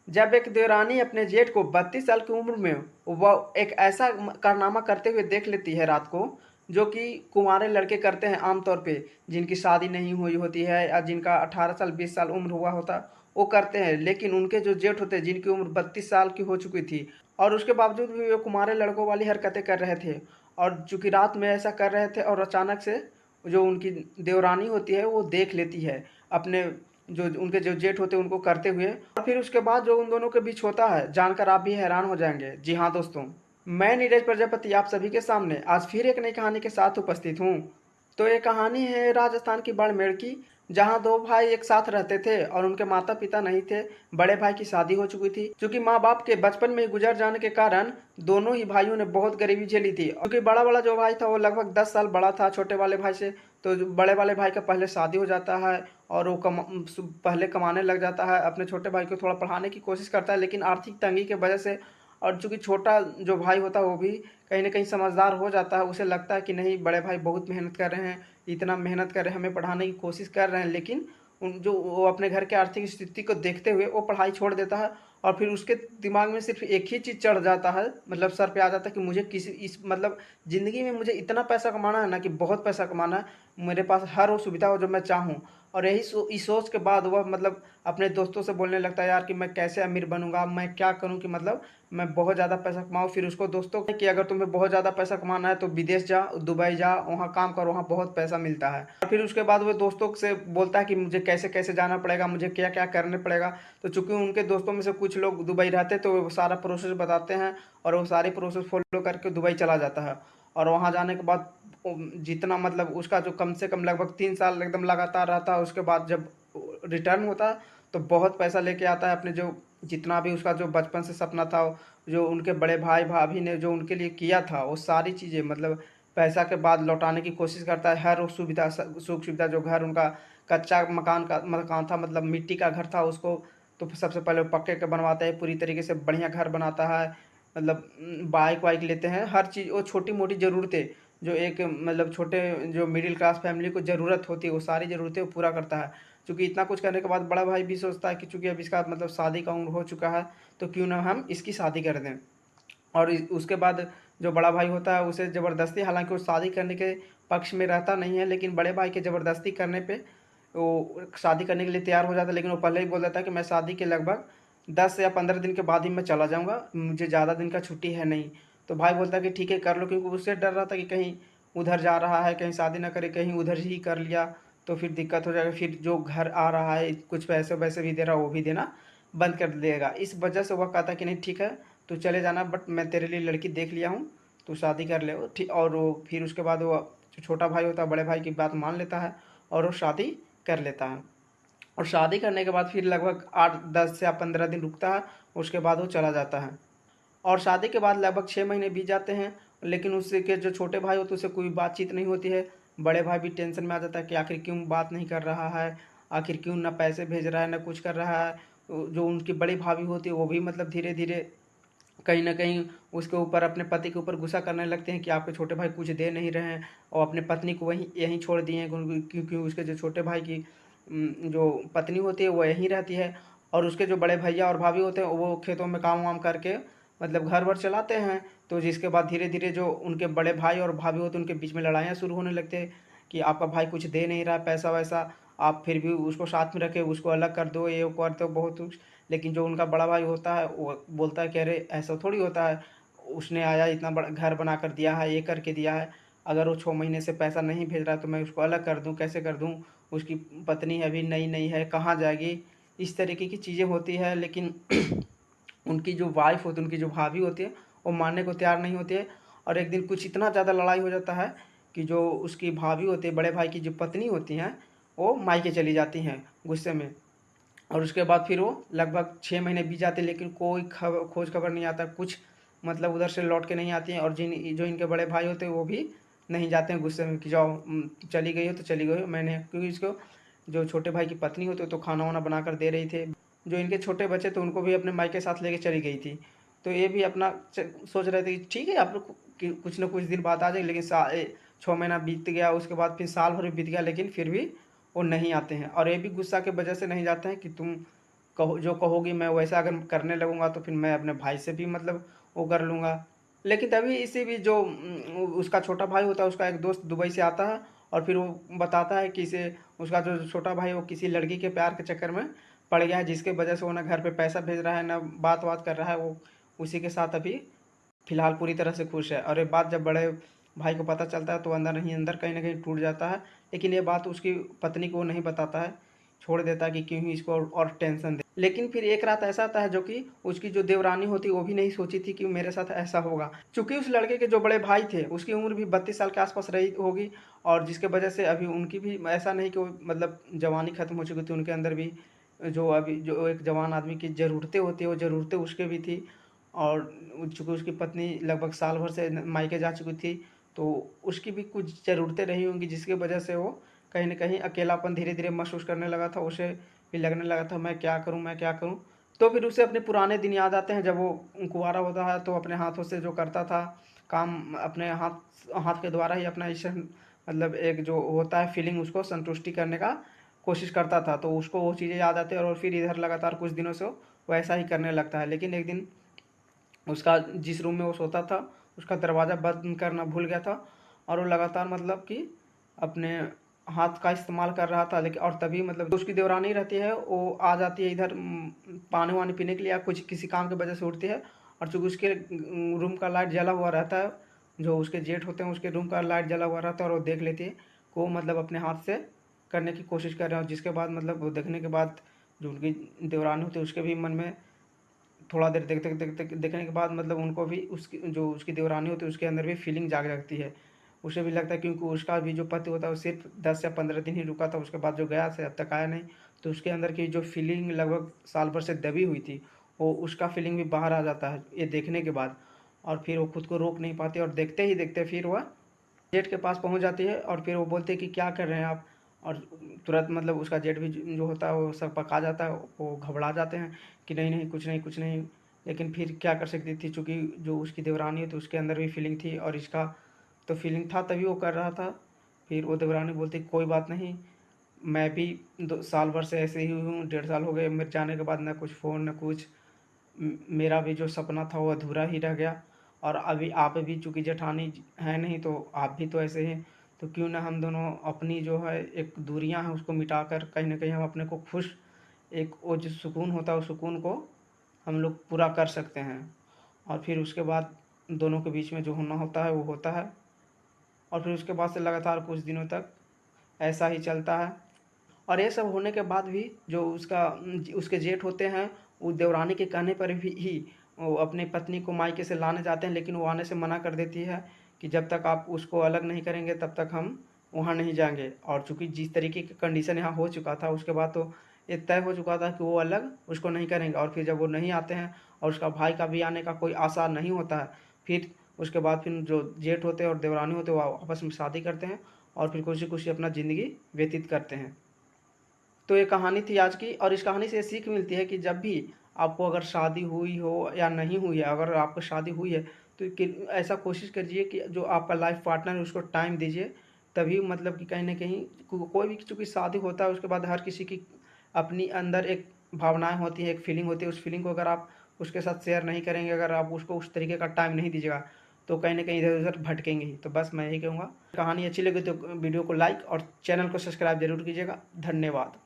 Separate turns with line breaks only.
जब एक देवरानी अपने जेठ को 32 साल की उम्र में वह एक ऐसा कारनामा करते हुए देख लेती है रात को, जो कि कुंवारे लड़के करते हैं आमतौर पे, जिनकी शादी नहीं हुई होती है या जिनका 18 साल 20 साल उम्र हुआ होता, वो करते हैं। लेकिन उनके जो जेठ होते हैं जिनकी उम्र 32 साल की हो चुकी थी, और उसके बावजूद भी वे कुंवारे लड़कों वाली हरकतें कर रहे थे। और चूंकि रात में ऐसा कर रहे थे और अचानक से जो उनकी देवरानी होती है वो देख लेती है अपने जो उनके जो जेठ होते हैं उनको करते हुए। और फिर उसके बाद जो उन दोनों के बीच होता है जानकर आप भी हैरान हो जाएंगे। जी हाँ दोस्तों, मैं नीरज प्रजापति आप सभी के सामने आज फिर एक नई कहानी के साथ उपस्थित हूँ। तो ये कहानी है राजस्थान की बाड़मेर की, जहाँ दो भाई एक साथ रहते थे और उनके माता पिता नहीं थे। बड़े भाई की शादी हो चुकी थी, क्योंकि माँ बाप के बचपन में ही गुजर जाने के कारण दोनों ही भाइयों ने बहुत गरीबी झेली थी। क्योंकि बड़ा वाला जो भाई था वो लगभग 10 साल बड़ा था छोटे वाले भाई से, तो बड़े वाले भाई का पहले शादी हो जाता है और वो पहले कमाने लग जाता है। अपने छोटे भाई को थोड़ा पढ़ाने की कोशिश करता है, लेकिन आर्थिक तंगी की वजह से, और चूंकि छोटा जो भाई होता है वो भी कहीं ना कहीं समझदार हो जाता है, उसे लगता है कि नहीं बड़े भाई बहुत मेहनत कर रहे हैं, इतना मेहनत कर रहे हैं, हमें पढ़ाने की कोशिश कर रहे हैं। लेकिन जो वो अपने घर के आर्थिक स्थिति को देखते हुए वो पढ़ाई छोड़ देता है। और फिर उसके दिमाग में सिर्फ एक ही चीज़ चढ़ जाता है, मतलब सर पे आ जाता है कि मुझे किसी इस मतलब ज़िंदगी में मुझे इतना पैसा कमाना है ना, कि बहुत पैसा कमाना है, मेरे पास हर वो सुविधा हो जो मैं चाहूँ। और यही इस सोच के बाद वह मतलब अपने दोस्तों से बोलने लगता है यार कि मैं कैसे अमीर बनूंगा, मैं क्या करूं कि मतलब मैं बहुत ज़्यादा पैसा कमाऊं। फिर उसको दोस्तों कि अगर तुम्हें बहुत ज़्यादा पैसा कमाना है तो विदेश जा, दुबई जा, वहाँ काम करो, वहाँ बहुत पैसा मिलता है। और फिर उसके बाद वो दोस्तों से बोलता है कि मुझे कैसे कैसे जाना पड़ेगा, मुझे क्या क्या करने पड़ेगा। तो चूंकि उनके दोस्तों में से कुछ लोग दुबई रहते तो वो सारा प्रोसेस बताते हैं, और वो सारी प्रोसेस फॉलो करके दुबई चला जाता है। और वहाँ जाने के बाद जितना मतलब उसका जो कम से कम लगभग 3 साल एकदम लगातार रहता है, उसके बाद जब रिटर्न होता है तो बहुत पैसा लेके आता है। अपने जो जितना भी उसका जो बचपन से सपना था, जो उनके बड़े भाई भाभी ने जो उनके लिए किया था, वो सारी चीज़ें मतलब पैसा के बाद लौटाने की कोशिश करता है। हर वो सुविधा सुख सुविधा, जो घर उनका कच्चा मकान था, मतलब मिट्टी का घर था, उसको तो सबसे पहले वो पक्के का बनवाता है, पूरी तरीके से बढ़िया घर बनाता है। मतलब बाइक वाइक लेते हैं, हर चीज़ वो छोटी मोटी ज़रूरतें जो एक मतलब छोटे जो मिडिल क्लास फैमिली को ज़रूरत होती है, वो सारी ज़रूरतें वो पूरा करता है। चूँकि इतना कुछ करने के बाद बड़ा भाई भी सोचता है कि चूँकि अब इसका मतलब शादी का उम्र हो चुका है, तो क्यों ना हम इसकी शादी कर दें। और उसके बाद जो बड़ा भाई होता है उसे ज़बरदस्ती, हालांकि वो शादी करने के पक्ष में रहता नहीं है, लेकिन बड़े भाई के ज़बरदस्ती करने पे वो शादी करने के लिए तैयार हो जाता है। लेकिन वो पहले ही बोल देता है कि मैं शादी के लगभग 10 या 15 दिन के बाद ही मैं चला जाऊँगा, मुझे ज़्यादा दिन का छुट्टी है नहीं। तो भाई बोलता है कि ठीक है कर लो, क्योंकि उससे डर रहा था कि कहीं उधर जा रहा है, कहीं शादी ना करे, कहीं उधर ही कर लिया तो फिर दिक्कत हो जाएगा। फिर जो घर आ रहा है कुछ पैसे वैसे भी दे रहा है, वो भी देना बंद कर देगा। इस वजह से वह कहता है कि नहीं ठीक है, तू चले जाना, बट मैं तेरे लिए लड़की देख लिया हूँ, तू शादी कर ले। ठीक, और वो फिर उसके बाद वो जो छोटा भाई होता है बड़े भाई की बात मान लेता है और वो शादी कर लेता है। और शादी करने के बाद फिर लगभग 8 10 या 15 दिन रुकता है, उसके बाद वो चला जाता है। और शादी के बाद लगभग 6 महीने बीत जाते हैं, लेकिन उससे के जो छोटे भाई होते हैं उससे कोई बातचीत नहीं होती है। बड़े भाई भी टेंशन में आ जाता है कि आखिर क्यों बात नहीं कर रहा है, आखिर क्यों ना पैसे भेज रहा है ना कुछ कर रहा है। जो उनकी बड़ी भाभी होती है वो भी मतलब धीरे धीरे कहीं न कहीं उसके ऊपर, अपने पति के ऊपर गुस्सा करने लगते हैं कि आपके छोटे भाई कुछ दे नहीं रहे हैं, और अपने पत्नी को वहीं यहीं छोड़ दिए हैं, क्योंकि उसके जो छोटे भाई की जो पत्नी होती है वो यहीं रहती है। और उसके जो बड़े भैया और भाभी होते हैं वो खेतों में काम वाम करके मतलब घर वर चलाते हैं। तो जिसके बाद धीरे धीरे जो उनके बड़े भाई और भाभी होते हैं उनके बीच में लड़ाइयाँ शुरू होने लगते हैं कि आपका भाई कुछ दे नहीं रहा है पैसा वैसा, आप फिर भी उसको साथ में रखे, उसको अलग कर दो, ये कर दो, बहुत कुछ। लेकिन जो उनका बड़ा भाई होता है वो बोलता है कि अरे ऐसा थोड़ी होता है, उसने आया इतना बड़ा घर बना कर दिया है, ये करके दिया है, अगर वो 6 महीने से पैसा नहीं भेज रहा है तो मैं उसको अलग कर दूँ, कैसे कर दूँ, उसकी पत्नी अभी नई नई है, कहाँ जाएगी, इस तरीके की चीज़ें होती है। लेकिन उनकी जो वाइफ होती है, उनकी जो भाभी होती है, वो मानने को तैयार नहीं होती है। और एक दिन कुछ इतना ज़्यादा लड़ाई हो जाता है कि जो उसकी भाभी होती है, बड़े भाई की जो पत्नी होती हैं, वो मायके चली जाती हैं गुस्से में। और उसके बाद फिर वो लगभग 6 महीने बीत जाते हैं, लेकिन कोई खोज खबर नहीं आता कुछ, मतलब उधर से लौट के नहीं आती हैं। और जो इनके बड़े भाई होते हैं वो भी नहीं जाते हैं गुस्से में कि जाओ, चली गई हो तो चली गई हो, मैंने, क्योंकि इसको जो छोटे भाई की पत्नी होती है तो खाना वाना बना कर दे रही थे, जो इनके छोटे बच्चे थे उनको भी अपने मायके साथ लेके चली गई थी। तो ये भी अपना सोच रहे थे कि ठीक है आप लोग कुछ ना कुछ दिन बाद आ जाएगी। लेकिन 6 महीना बीत गया, उसके बाद फिर साल भर बीत गया, लेकिन फिर भी वो नहीं आते हैं। और ये भी गुस्सा की वजह से नहीं जाते हैं कि तुम जो कहोगी मैं वैसा अगर करने लगूँगा तो फिर मैं अपने भाई से भी मतलब वो कर लूँगा। लेकिन तभी इसी बीच जो उसका छोटा भाई होता है, उसका एक दोस्त दुबई से आता है और फिर वो बताता है कि इसे उसका जो छोटा भाई वो किसी लड़की के प्यार के चक्कर में पड़ गया है, जिसके वजह से वो ना घर पे पैसा भेज रहा है ना बात कर रहा है। वो उसी के साथ अभी फिलहाल पूरी तरह से खुश है। और ये बात जब बड़े भाई को पता चलता है तो अंदर नहीं अंदर कहीं ना कहीं टूट जाता है। लेकिन ये बात उसकी पत्नी को नहीं बताता है, छोड़ देता है कि क्यों ही इसको और टेंशन दे। लेकिन फिर एक रात ऐसा आता है जो कि उसकी जो देवरानी होती वो भी नहीं सोची थी कि मेरे साथ ऐसा होगा। चूंकि उस लड़के के जो बड़े भाई थे उसकी उम्र भी 32 साल के आसपास रही होगी, और जिसके वजह से अभी उनकी भी ऐसा नहीं कि वो मतलब जवानी खत्म हो चुकी थी, उनके अंदर भी जो अभी जो एक जवान आदमी की ज़रूरतें होती है वो ज़रूरतें उसके भी थी। और चूँकि उसकी पत्नी लगभग साल भर से मायके जा चुकी थी, तो उसकी भी कुछ ज़रूरतें रही होंगी, जिसकी वजह से वो कहीं न कहीं अकेलापन धीरे-धीरे महसूस करने लगा था। उसे भी लगने लगा था मैं क्या करूँ, मैं क्या करूँ? तो फिर उसे अपने पुराने दिन याद आते हैं, जब वो कुँवारा होता है तो अपने हाथों से जो करता था काम, अपने हाथ हाथ के द्वारा ही अपना इसे मतलब एक जो होता है फीलिंग, उसको संतुष्टि करने का कोशिश करता था। तो उसको वो चीज़ें याद आती है और फिर इधर लगातार कुछ दिनों से वो वैसा ही करने लगता है। लेकिन एक दिन उसका जिस रूम में वो सोता था उसका दरवाज़ा बंद करना भूल गया था, और वो लगातार मतलब कि अपने हाथ का इस्तेमाल कर रहा था। लेकिन और तभी मतलब जो उसकी देवरानी रहती है वो आ जाती है इधर पानी वानी पीने के लिए या कुछ किसी काम की वजह से उठती है। और चूँकि उसके रूम का लाइट जला हुआ रहता है, जो उसके जेठ होते हैं उसके रूम का लाइट जला हुआ रहता है, और वो देख लेती है कि वो मतलब अपने हाथ से करने की कोशिश कर रहे हैं। और जिसके बाद मतलब वो देखने के बाद जो उनकी देवरानी होती है उसके भी मन में थोड़ा देर देखने के बाद मतलब उनको भी उसकी जो उसकी देवरानी होती है उसके अंदर भी फीलिंग जाग जाती है। उसे भी लगता है क्योंकि उसका भी जो पति होता है वो सिर्फ 10 या 15 दिन ही रुका था, उसके बाद जो गया से अब तक आया नहीं। तो उसके अंदर की जो फीलिंग लगभग साल भर से दबी हुई थी, वो उसका फीलिंग भी बाहर आ जाता है ये देखने के बाद। और फिर वो खुद को रोक नहीं पाती और देखते ही देखते फिर वह जेठ के पास पहुंच जाती है। और फिर वो बोलते हैं कि क्या कर रहे हैं आप? और तुरंत मतलब उसका जेठ भी जो होता है वो सब पका जाता है, वो घबरा जाते हैं कि नहीं नहीं कुछ नहीं कुछ नहीं। लेकिन फिर क्या कर सकती थी, चूँकि जो उसकी देवरानी है तो उसके अंदर भी फीलिंग थी और इसका तो फीलिंग था तभी वो कर रहा था। फिर वो देवरानी बोलती कोई बात नहीं, मैं भी 2 साल भर से ऐसे ही हूँ, 1.5 साल हो गए मेरे जाने के बाद, ना कुछ फ़ोन ना कुछ। मेरा भी जो सपना था वो अधूरा ही रह गया। और अभी आप भी चूँकि जेठानी हैं नहीं तो आप भी तो ऐसे हैं, तो क्यों ना हम दोनों अपनी जो है एक दूरियां हैं उसको मिटाकर कहीं ना कहीं हम अपने को खुश, एक वो जो सुकून होता है उस सुकून को हम लोग पूरा कर सकते हैं। और फिर उसके बाद दोनों के बीच में जो होना होता है वो होता है। और फिर उसके बाद से लगातार कुछ दिनों तक ऐसा ही चलता है। और ये सब होने के बाद भी जो उसके जेठ होते हैं वो देवरानी के कहने पर ही वो अपनी पत्नी को मायके से लाने जाते हैं, लेकिन वो आने से मना कर देती है कि जब तक आप उसको अलग नहीं करेंगे तब तक हम वहाँ नहीं जाएंगे। और चूंकि जिस तरीके की कंडीशन यहाँ हो चुका था उसके बाद तो ये तय हो चुका था कि वो अलग उसको नहीं करेंगे। और फिर जब वो नहीं आते हैं और उसका भाई का भी आने का कोई आसार नहीं होता है, फिर उसके बाद फिर जो जेठ होते हैं और देवरानी होते हैं वो आपस में शादी करते हैं और फिर खुशी खुशी अपना ज़िंदगी व्यतीत करते हैं। तो ये कहानी थी आज की, और इस कहानी से ये सीख मिलती है कि जब भी आपको अगर शादी हुई हो या नहीं हुई है, अगर आपको शादी हुई है तो ऐसा कोशिश करिए कि जो आपका लाइफ पार्टनर है उसको टाइम दीजिए। तभी मतलब कि कहीं ना कहीं कोई भी चूँकि शादी होता है उसके बाद हर किसी की अपनी अंदर एक भावनाएं होती है, एक फीलिंग होती है। उस फीलिंग को अगर आप उसके साथ शेयर नहीं करेंगे, अगर आप उसको उस तरीके का टाइम नहीं दीजिएगा तो कहीं ना कहीं इधर उधर भटकेंगे ही। तो बस मैं यही कहूँगा, कहानी अच्छी लगी तो वीडियो को लाइक और चैनल को सब्सक्राइब जरूर कीजिएगा। धन्यवाद।